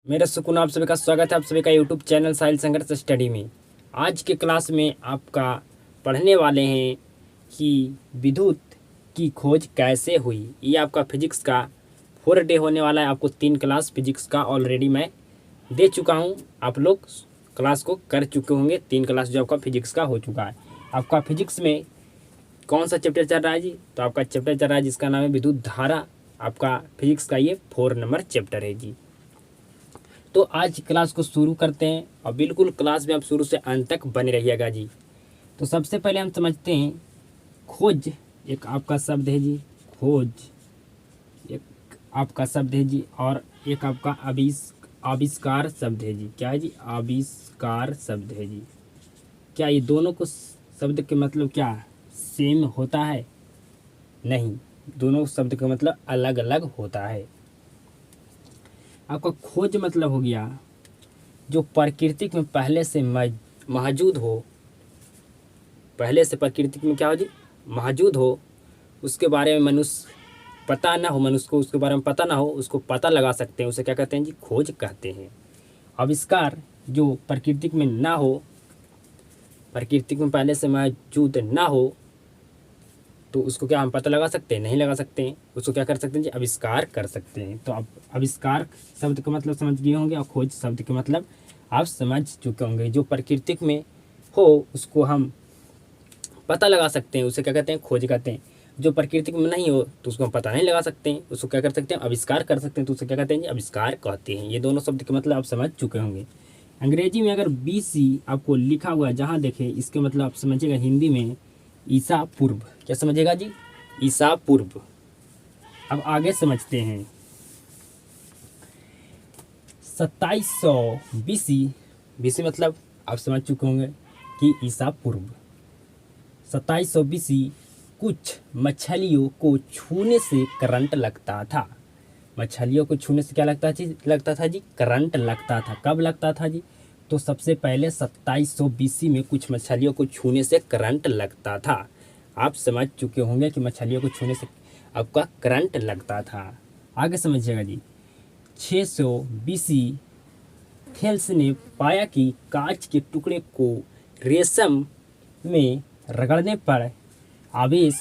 मेरा सुकून आप सभी का स्वागत है आप सभी का यूट्यूब चैनल साहिल संघर्ष स्टडी में। आज के क्लास में आपका पढ़ने वाले हैं कि विद्युत की खोज कैसे हुई। ये आपका फिजिक्स का 4 डे होने वाला है। आपको 3 क्लास फिजिक्स का ऑलरेडी मैं दे चुका हूँ। आप लोग क्लास को कर चुके होंगे। 3 क्लास जो आपका फिजिक्स का हो चुका है। आपका फिजिक्स में कौन सा चैप्टर चल रहा है जी? तो आपका चैप्टर चल रहा है जिसका नाम है विद्युत धारा। आपका फिजिक्स का ये 4 नंबर चैप्टर है जी। तो आज क्लास को शुरू करते हैं और बिल्कुल क्लास में आप शुरू से अंत तक बने रहिएगा जी। तो सबसे पहले हम समझते हैं खोज एक आपका शब्द है जी। खोज एक आपका शब्द है जी और एक आपका आविष्कार शब्द है जी। क्या है जी? आविष्कार शब्द है जी। क्या ये दोनों को शब्द के मतलब क्या सेम होता है? नहीं, दोनों शब्द का मतलब अलग अलग होता है। आपका खोज मतलब हो गया जो प्रकृति में पहले से मौजूद हो। पहले से प्रकृति में क्या हो जी? मौजूद हो। उसके बारे में मनुष्य पता ना हो, मनुष्य को उसके बारे में पता ना हो, उसको पता लगा सकते हैं। उसे क्या कहते हैं जी? खोज कहते हैं। आविष्कार जो प्रकृति में ना हो, प्रकृति में पहले से मौजूद ना हो, तो उसको क्या हम पता लगा सकते हैं? नहीं लगा सकते हैं। उसको क्या कर सकते हैं जी? आविष्कार कर सकते हैं। तो आप आविष्कार शब्द का मतलब समझ गए होंगे और खोज शब्द के मतलब आप समझ चुके होंगे। जो प्रकृति में हो उसको हम पता लगा सकते हैं, उसे क्या कहते हैं? खोज कहते हैं। जो प्रकृति में नहीं हो तो उसको हम पता नहीं लगा सकते हैं, उसको क्या कर सकते हैं? आविष्कार कर सकते हैं। तो उसे क्या कहते हैं जी? आविष्कार कहते हैं। ये दोनों शब्द के मतलब आप समझ चुके होंगे। अंग्रेजी में अगर BC आपको लिखा हुआ है जहाँ देखें, इसके मतलब आप समझिएगा हिंदी में ईसा पूर्व। क्या समझेगा जी? ईसा पूर्व। अब आगे समझते हैं 2700 BC। BC मतलब आप समझ चुके होंगे कि ईसा पूर्व। 2700 BC कुछ मछलियों को छूने से करंट लगता था। मछलियों को छूने से क्या लगता था जी? करंट लगता था। कब लगता था जी? तो सबसे पहले 2700 BC में कुछ मछलियों को छूने से करंट लगता था। आप समझ चुके होंगे कि मछलियों को छूने से आपका करंट लगता था। आगे समझिएगा जी 600 BC थेल्स ने पाया कि कांच के टुकड़े को रेशम में रगड़ने पर आवेश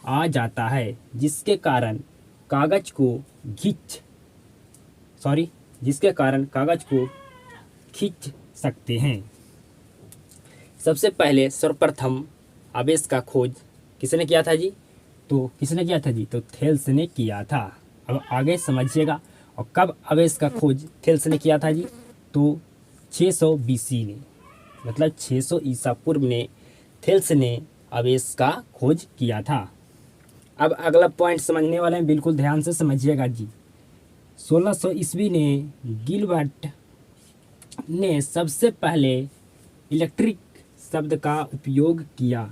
आ जाता है, जिसके कारण कागज को खींच सकते हैं। सबसे पहले सर्वप्रथम आवेश का खोज किसने किया था जी? तो किसने किया था जी? तो थेल्स ने किया था। अब आगे समझिएगा। और कब आवेश का खोज थेल्स ने किया था जी? तो 600 BC ने, मतलब 600 ईसा पूर्व ने थेल्स ने आवेश का खोज किया था। अब अगला पॉइंट समझने वाले हैं, बिल्कुल ध्यान से समझिएगा जी। 1600 ईस्वी ने गिलबर्ट ने सबसे पहले इलेक्ट्रिक शब्द का उपयोग किया।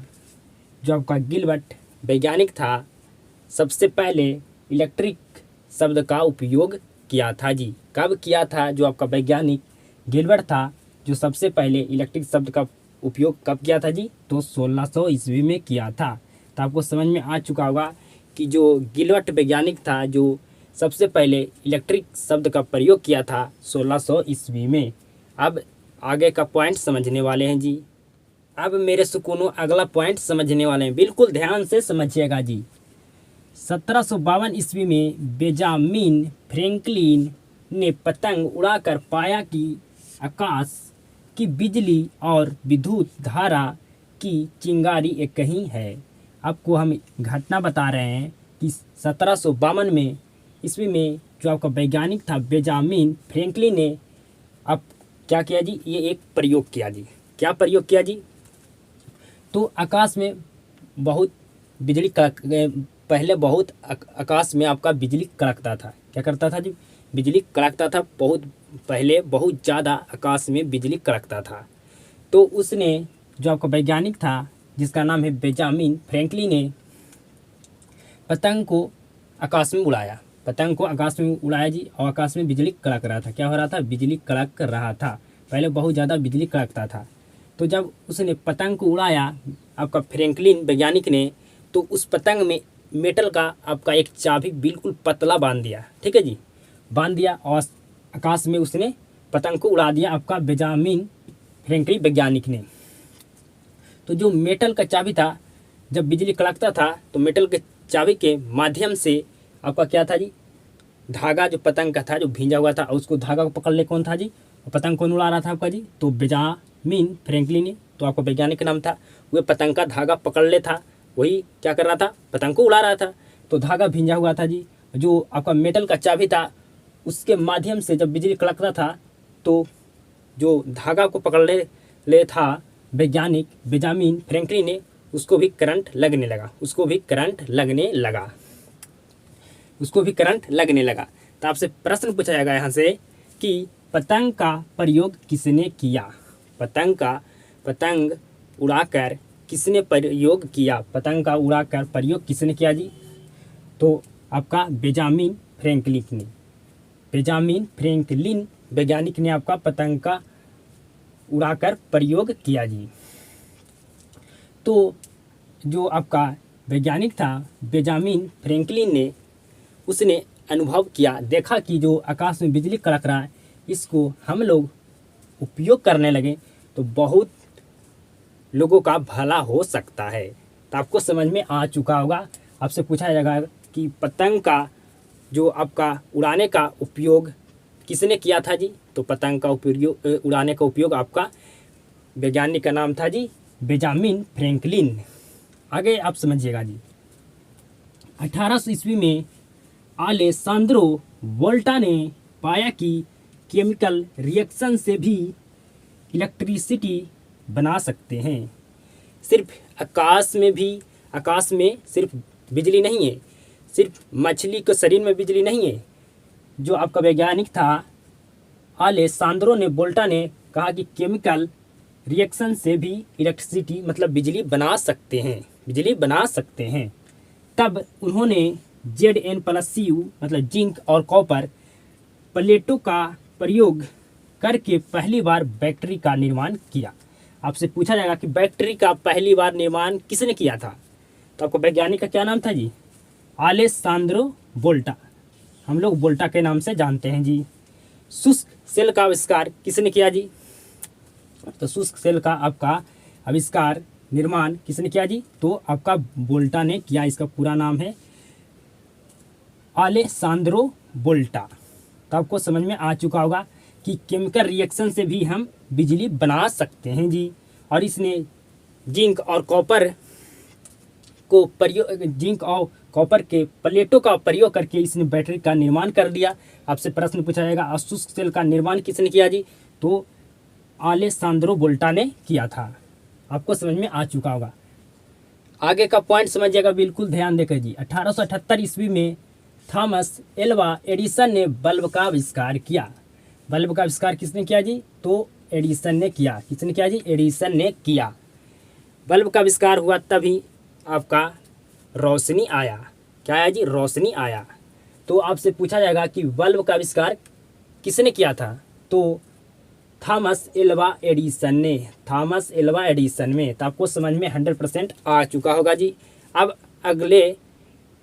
जो आपका गिलबर्ट वैज्ञानिक था, सबसे पहले इलेक्ट्रिक शब्द का उपयोग किया था जी। कब किया था? जो आपका वैज्ञानिक गिलबर्ट था, जो सबसे पहले इलेक्ट्रिक शब्द का उपयोग कब किया था जी? तो 1600 ईस्वी में किया था। तो आपको समझ में आ चुका होगा कि जो गिलबर्ट वैज्ञानिक था, जो सबसे पहले इलेक्ट्रिक शब्द का प्रयोग किया था 1600 ईस्वी में। अब आगे का पॉइंट समझने वाले हैं जी। अब मेरे सुकूनों अगला पॉइंट समझने वाले हैं, बिल्कुल ध्यान से समझिएगा जी। 1752 ईस्वी में बेंजामिन फ्रैंकलिन ने पतंग उड़ाकर पाया कि आकाश की बिजली और विद्युत धारा की चिंगारी एक ही है। आपको हम घटना बता रहे हैं कि 1752 में ईस्वी में जो आपका वैज्ञानिक था बेंजामिन फ्रैंकलिन ने अब क्या किया जी? ये एक प्रयोग किया जी। क्या प्रयोग किया जी? तो आकाश में बहुत बिजली पहले बहुत आकाश में आपका बिजली कड़कता था। क्या करता था जी? बिजली कड़कता था। बहुत पहले बहुत ज़्यादा आकाश में बिजली कड़कता था। तो उसने, जो आपका वैज्ञानिक था जिसका नाम है बेंजामिन फ्रैंकलिन ने, पतंग को आकाश में उड़ाया। पतंग को आकाश में उड़ाया जी और आकाश में बिजली कड़क रहा था। क्या हो रहा था? बिजली कड़क रहा था। पहले बहुत ज़्यादा बिजली कड़कता था। तो जब उसने पतंग को उड़ाया आपका फ्रैंकलिन वैज्ञानिक ने, तो उस पतंग में मेटल का आपका एक चाबी बिल्कुल पतला बांध दिया। ठीक है जी? बांध दिया और आकाश में उसने पतंग को उड़ा दिया, आपका बेंजामिन फ्रैंकलिन वैज्ञानिक ने। तो जो मेटल का चाबी था, जब बिजली कड़कता था तो मेटल के चाबी के माध्यम से आपका क्या था जी, धागा जो पतंग का था जो भींजा हुआ था, और उसको धागा को पकड़ ले कौन था जी, और पतंग कौन उड़ा रहा था आपका जी, तो बेंजामिन फ्रैंकलिन ने, तो आपका वैज्ञानिक का नाम था। वह पतंग का धागा पकड़ ले था, वही क्या कर रहा था, पतंग को उड़ा रहा था। तो धागा भींजा हुआ था जी, जो आपका मेटल का चाबी था उसके माध्यम से जब बिजली कड़कता था तो जो धागा को पकड़ ले था वैज्ञानिक बेंजामिन फ्रैंकलिन ने, उसको भी करंट लगने लगा, उसको भी करंट लगने लगा, उसको भी करंट लगने लगा। तो आपसे प्रश्न पूछा जाएगा यहाँ से कि पतंग का प्रयोग किसने किया, पतंग उड़ाकर किसने प्रयोग किया, पतंग का उड़ाकर प्रयोग किसने किया जी, तो आपका बेंजामिन फ्रैंकलिन ने, बेंजामिन फ्रैंकलिन वैज्ञानिक ने आपका पतंग का उड़ाकर प्रयोग किया जी। तो जो आपका वैज्ञानिक था बेंजामिन फ्रैंकलिन ने, उसने अनुभव किया, देखा कि जो आकाश में बिजली कड़क रहा है इसको हम लोग उपयोग करने लगे तो बहुत लोगों का भला हो सकता है। तो आपको समझ में आ चुका होगा। आपसे पूछा जाएगा कि पतंग का जो आपका उड़ाने का उपयोग किसने किया था जी, तो पतंग का उपयोग उड़ाने का उपयोग आपका वैज्ञानिक का नाम था जी बेंजामिन फ्रैंकलिन। आगे आप समझिएगा जी, 1800 ईस्वी में अलेसांद्रो वोल्टा ने पाया कि केमिकल रिएक्शन से भी इलेक्ट्रिसिटी बना सकते हैं। सिर्फ आकाश में सिर्फ बिजली नहीं है, सिर्फ मछली के शरीर में बिजली नहीं है। जो आपका वैज्ञानिक था अलेसांद्रो ने वोल्टा ने कहा कि केमिकल रिएक्शन से भी इलेक्ट्रिसिटी मतलब बिजली बना सकते हैं। तब उन्होंने Zn+Cu मतलब जिंक और कॉपर प्लेटों का प्रयोग करके पहली बार बैटरी का निर्माण किया। आपसे पूछा जाएगा कि बैटरी का पहली बार निर्माण किसने किया था, तो आपको वैज्ञानिक का क्या नाम था जी, अलेसांद्रो वोल्टा, हम लोग वोल्टा के नाम से जानते हैं जी। शुष्क सेल का आविष्कार किसने किया जी, तो शुष्क सेल का आपका आविष्कार निर्माण किसने किया जी, तो आपका वोल्टा ने किया। इसका पूरा नाम है अलेसांद्रो वोल्टा। तो आपको समझ में आ चुका होगा कि केमिकल रिएक्शन से भी हम बिजली बना सकते हैं जी। और इसने जिंक और कॉपर के प्लेटों का प्रयोग करके इसने बैटरी का निर्माण कर दिया। आपसे प्रश्न पूछा जाएगा शुष्क सेल का निर्माण किसने किया जी, तो अलेसांद्रो वोल्टा ने किया था। आपको समझ में आ चुका होगा। आगे का पॉइंट समझिएगा, बिल्कुल ध्यान देकर जी। 1878 ईस्वी में थॉमस एल्वा एडिसन ने बल्ब का आविष्कार किया। बल्ब का आविष्कार किसने किया जी, तो एडिसन ने किया। किसने किया जी, एडिसन ने किया। बल्ब का आविष्कार हुआ तभी आपका रोशनी आया। क्या आया जी, रोशनी आया। तो आपसे पूछा जाएगा कि बल्ब का आविष्कार किसने किया था, तो थॉमस एल्वा एडिसन ने, थॉमस एल्वा एडिसन में। तो आपको समझ में 100% आ चुका होगा जी। अब अगले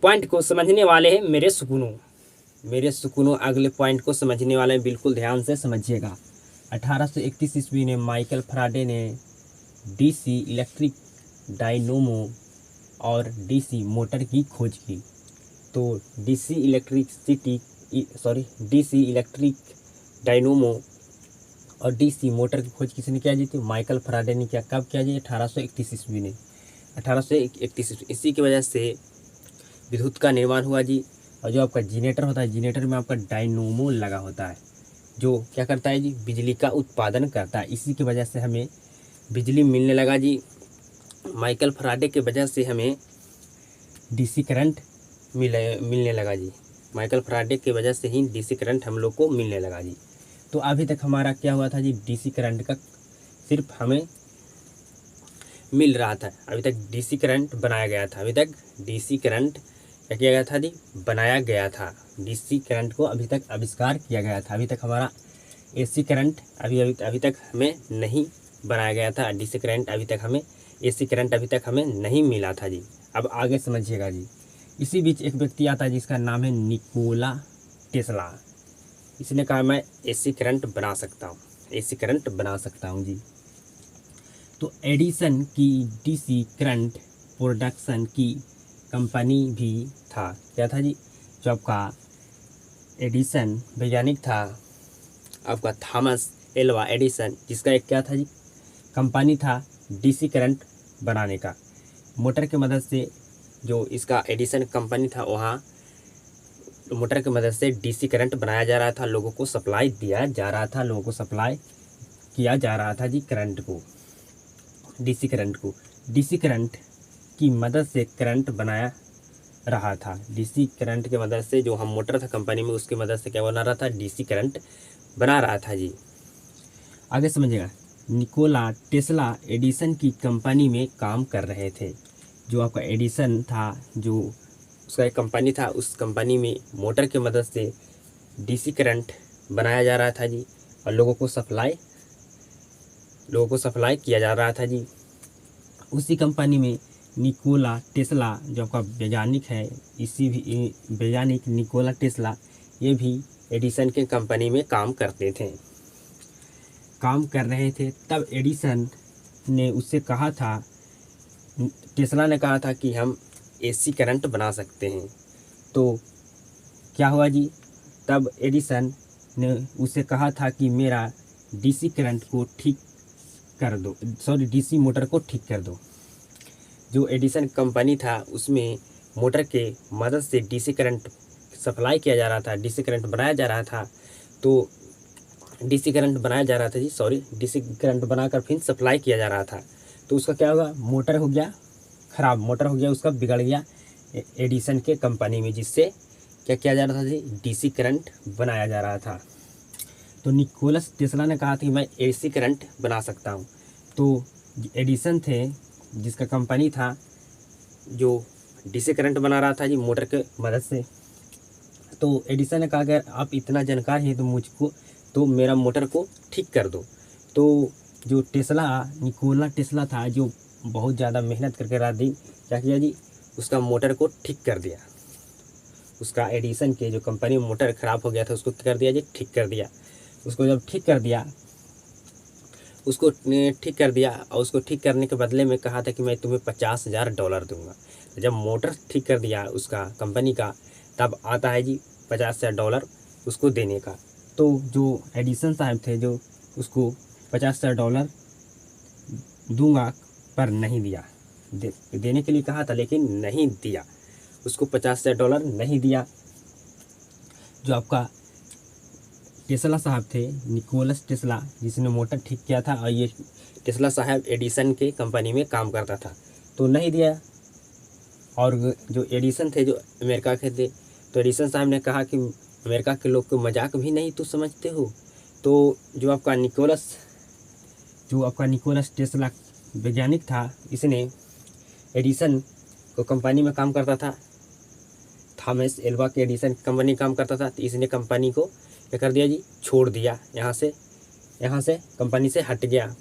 पॉइंट को समझने वाले हैं मेरे सुकूनों अगले पॉइंट को समझने वाले हैं, बिल्कुल ध्यान से समझिएगा। 1831 ईस्वी में माइकल फैराडे ने डीसी इलेक्ट्रिक डायनोमो और डीसी मोटर की खोज की। तो डीसी इलेक्ट्रिक डायनोमो और डीसी मोटर की खोज किसने किया जी, तो माइकल फैराडे ने किया। कब किया जी, 1831 ईस्वी में, 1831 ईस्वी। इसी की वजह से विद्युत का निर्माण हुआ जी। और जो आपका जनरेटर होता है, जनरेटर में आपका डायनोमो लगा होता है, जो क्या करता है जी, बिजली का उत्पादन करता है। इसी की वजह से हमें बिजली मिलने लगा जी। माइकल फैराडे की वजह से हमें डीसी करंट मिलने लगा जी। माइकल फैराडे की वजह से ही डीसी करंट हम लोग को मिलने लगा जी। तो अभी तक हमारा क्या हुआ था जी, डीसी करंट का सिर्फ हमें मिल रहा था। अभी तक डीसी करंट बनाया गया था। अभी तक डीसी करंट क्या किया गया था जी, बनाया गया था। डीसी करंट को अभी तक आविष्कार किया गया था। अभी तक हमारा एसी करंट अभी तक हमें नहीं बनाया गया था। डीसी करंट अभी तक हमें, एसी करंट अभी तक हमें नहीं मिला था जी। अब आगे समझिएगा जी। इसी बीच एक व्यक्ति आता है जिसका नाम है निकोला टेस्ला। इसने कहा मैं एसी करंट बना सकता हूँ, एसी करंट बना सकता हूँ जी। तो एडिसन की डीसी करंट प्रोडक्शन की कंपनी भी था। क्या था जी? जो आपका एडिसन वैज्ञानिक था, आपका थॉमस एल्वा एडिसन, जिसका एक क्या था जी, कंपनी था डीसी करंट बनाने का। मोटर की मदद से जो इसका एडिसन कंपनी था, वहाँ मोटर की मदद से डीसी करंट बनाया जा रहा था, लोगों को सप्लाई दिया जा रहा था, लोगों को सप्लाई किया जा रहा था जी करंट को, डीसी करंट को। डीसी करंट की मदद से करंट बनाया रहा था। डीसी करंट की मदद से जो हम मोटर था कंपनी में, उसकी मदद से क्या बना रहा था? डीसी करंट बना रहा था जी। आगे समझिएगा। निकोला टेस्ला एडिसन की कंपनी में काम कर रहे थे। जो आपका एडिसन था, जो उसका एक कंपनी था, उस कंपनी में मोटर की मदद से डीसी करंट बनाया जा रहा था जी, और लोगों को सप्लाई किया जा रहा था जी। उसी कंपनी में निकोला टेस्ला, जो आपका वैज्ञानिक है, इसी भी वैज्ञानिक निकोला टेस्ला, ये भी एडिसन के कंपनी में काम कर रहे थे। तब एडिसन ने उससे कहा था, टेस्ला ने कहा था कि हम एसी करंट बना सकते हैं। तो क्या हुआ जी? तब एडिसन ने उससे कहा था कि मेरा डीसी करंट को ठीक कर दो, डीसी मोटर को ठीक कर दो। जो एडिसन कंपनी था, उसमें मोटर के मदद से डीसी करंट सप्लाई किया जा रहा था, डीसी करंट बनाया जा रहा था। तो डीसी करंट बनाकर फिर सप्लाई किया जा रहा था। तो उसका क्या होगा? मोटर हो गया खराब, मोटर हो गया उसका, बिगड़ गया एडिसन के कंपनी में, जिससे क्या किया जा रहा था जी? डीसी करंट बनाया जा रहा था। तो निकोलस टेस्ला ने कहा कि मैं एसी करंट बना सकता हूँ। तो एडिसन थे, जिसका कंपनी था, जो डीसी करंट बना रहा था जी मोटर के मदद से। तो एडिसन ने कहा अगर आप इतना जानकार हैं तो मेरा मोटर को ठीक कर दो। तो जो निकोला टेस्ला था, जो बहुत ज़्यादा मेहनत करके रात दिन क्या किया जी? उसका मोटर को ठीक कर दिया। उसका एडिसन के जो कंपनी में मोटर ख़राब हो गया था, उसको क्या कर दिया जी? ठीक कर दिया। उसको जब ठीक कर दिया, और उसको ठीक करने के बदले में कहा था कि मैं तुम्हें $50,000 दूंगा। तो जब मोटर ठीक कर दिया उसका कंपनी का, तब आता है जी $50,000 उसको देने का। तो जो एडिसन साहब थे, जो उसको $50,000 दूंगा, पर नहीं दिया। देने के लिए कहा था, लेकिन नहीं दिया। उसको $50,000 नहीं दिया। जो आपका टेस्ला साहब थे, निकोलस टेस्ला, जिसने मोटर ठीक किया था, और ये टेस्ला साहब एडिसन के कंपनी में काम करता था, तो नहीं दिया। और जो एडिसन थे, जो अमेरिका के थे, तो एडिसन साहब ने कहा कि अमेरिका के लोग को मजाक भी नहीं तो समझते हो। तो जो आपका निकोलस टेस्ला वैज्ञानिक था, इसने एडिसन को कंपनी में काम करता था, थॉमस एल्वा के एडिसन कंपनी काम करता था। तो इसने कंपनी को क्या कर दिया जी? छोड़ दिया। यहाँ से कंपनी से हट गया,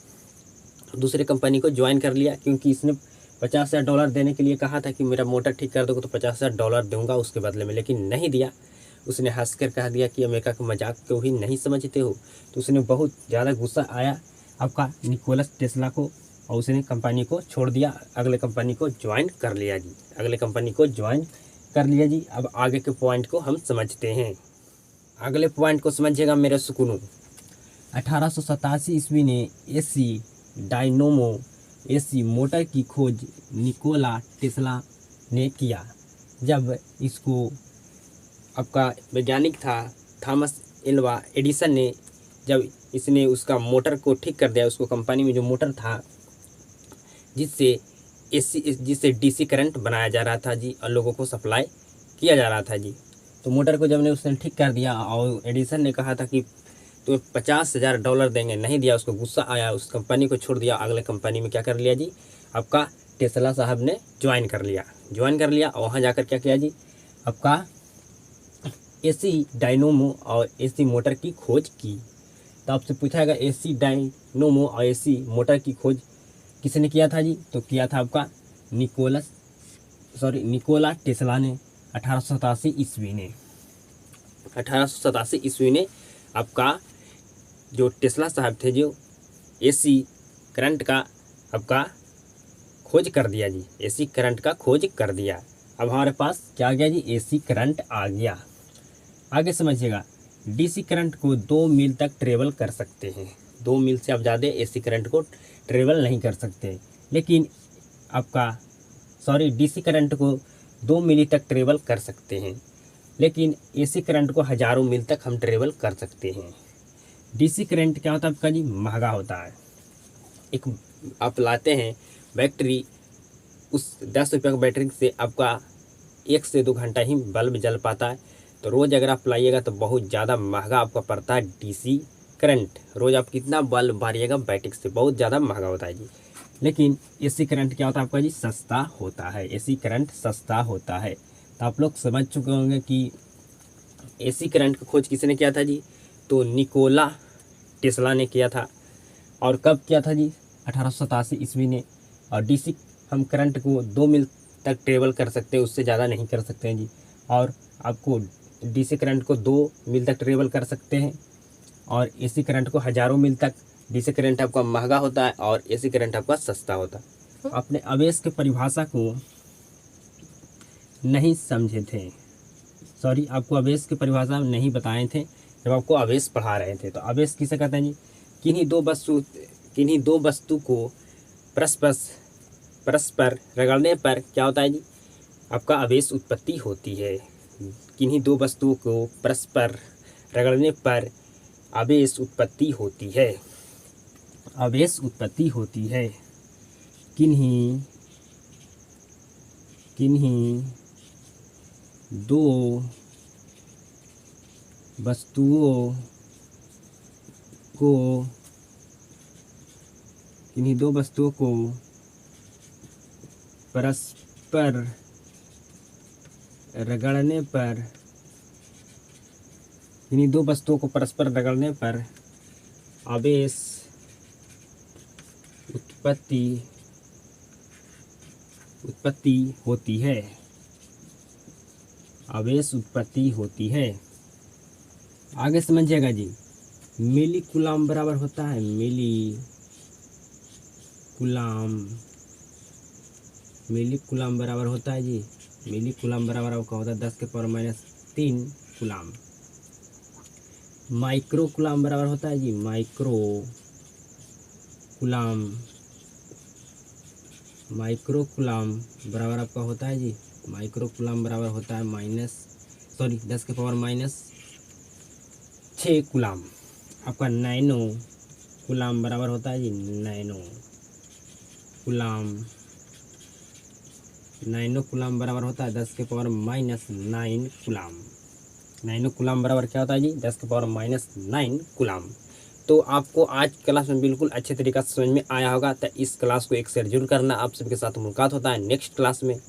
दूसरे कंपनी को ज्वाइन कर लिया, क्योंकि इसने $50,000 देने के लिए कहा था कि मेरा मोटर ठीक कर दोगे तो $50,000 दूंगा उसके बदले में, लेकिन नहीं दिया। उसने हंसकर कह दिया कि अमेरिका के मजाक को ही नहीं समझते हो। तो उसने बहुत ज़्यादा गुस्सा आया आपका निकोलस टेस्ला को, और उसने कंपनी को छोड़ दिया, अगले कंपनी को ज्वाइन कर लिया जी। अब आगे के पॉइंट को हम समझते हैं। अगले पॉइंट को समझिएगा मेरे सुकूनों। 1887 ईस्वी ने एसी मोटर की खोज निकोला टेस्ला ने किया। जब इसको आपका वैज्ञानिक था थॉमस एल्वा एडिसन ने, जब इसने उसका मोटर को ठीक कर दिया, उसको कंपनी में जो मोटर था, जिससे डीसी करंट बनाया जा रहा था जी, और लोगों को सप्लाई किया जा रहा था जी। तो मोटर को जब ने उसने ठीक कर दिया, और एडिसन ने कहा था कि तुम्हें $50,000 देंगे, नहीं दिया। उसको गुस्सा आया, उस कंपनी को छोड़ दिया, अगले कंपनी में क्या कर लिया जी? आपका टेस्ला साहब ने ज्वाइन कर लिया। और वहाँ जाकर क्या किया जी? आपका एसी डायनोमो और एसी मोटर की खोज की। तो आपसे पूछा गया एसी डायनोमो और एसी मोटर की खोज किसने किया था जी? तो किया था आपका निकोला टेस्ला ने 1887 ईस्वी ने आपका जो टेस्ला साहब थे जो एसी करंट का आपका खोज कर दिया जी, एसी करंट का खोज कर दिया। अब हमारे पास क्या आ गया जी, एसी करंट आ गया। आगे समझिएगा, डीसी करंट को 2 मील तक ट्रेवल कर सकते हैं। 2 मील से अब ज़्यादा एसी करंट को ट्रेवल नहीं कर सकते, लेकिन आपका डीसी करंट को 2 मील तक ट्रेवल कर सकते हैं, लेकिन एसी करंट को हज़ारों मील तक हम ट्रेवल कर सकते हैं। डीसी करंट क्या होता है आपका जी, महंगा होता है। एक आप लाते हैं बैटरी, उस 10 रुपये का बैटरी से आपका 1 से 2 घंटा ही बल्ब जल पाता है। तो रोज़ अगर आप लाइएगा तो बहुत ज़्यादा महंगा आपका पड़ता है डीसी करंट। रोज़ आप कितना बल्ब भरिएगा बैटरी से, बहुत ज़्यादा महंगा होता है जी। लेकिन एसी करंट क्या होता है आपका जी, सस्ता होता है। एसी करंट सस्ता होता है। तो आप लोग समझ चुके होंगे कि एसी करंट की खोज किसने किया था जी, तो निकोला टेस्ला ने किया था। और कब किया था जी, 1887 ईस्वी ने। और डीसी हम करंट को 2 मील तक ट्रेवल कर सकते हैं, उससे ज़्यादा नहीं कर सकते हैं जी। और आपको डीसी करंट को 2 मील तक ट्रेवल कर सकते हैं, और एसी करंट को हज़ारों मील तक। डीसी करंट आपका महंगा होता है और एसी करंट आपका सस्ता होता है। आपने आवेश की परिभाषा को नहीं समझे थे, आपको आवेश की परिभाषा नहीं बताए थे जब आपको आवेश पढ़ा रहे थे। तो आवेश किसे कहते हैं जी, किन्हीं दो वस्तु को परस्पर रगड़ने पर क्या होता है जी, आपका आवेश उत्पत्ति होती है। किन्हीं दो वस्तुओं को परस्पर रगड़ने पर आवेश उत्पत्ति होती है। आवेश उत्पत्ति होती है किन्हीं दो वस्तुओं को परस्पर रगड़ने पर आवेश उत्पत्ति होती है। आवेश उत्पत्ति होती है। आगे समझिएगा जी, मिली कूलाम बराबर होता है, मिली कूलाम बराबर होता है जी, मिली कूलाम बराबर आपका होता है 10 के पावर -3 कूलाम। माइक्रो कूलाम बराबर होता है जी, माइक्रो कूलाम बराबर आपका होता है जी, माइक्रो कूलाम बराबर होता है 10 के पावर -6 कूलाम। आपका नैनो कूलाम बराबर होता है जी, नैनो कूलाम बराबर होता है 10 के पावर -9 कूलाम। नैनो कूलाम बराबर क्या होता है जी, 10 के पावर -9 कूलाम। तो आपको आज क्लास में बिल्कुल अच्छे तरीके से समझ में आया होगा। तो इस क्लास को एक शेयर जरूर करना। आप सबके साथ मुलाकात होता है नेक्स्ट क्लास में।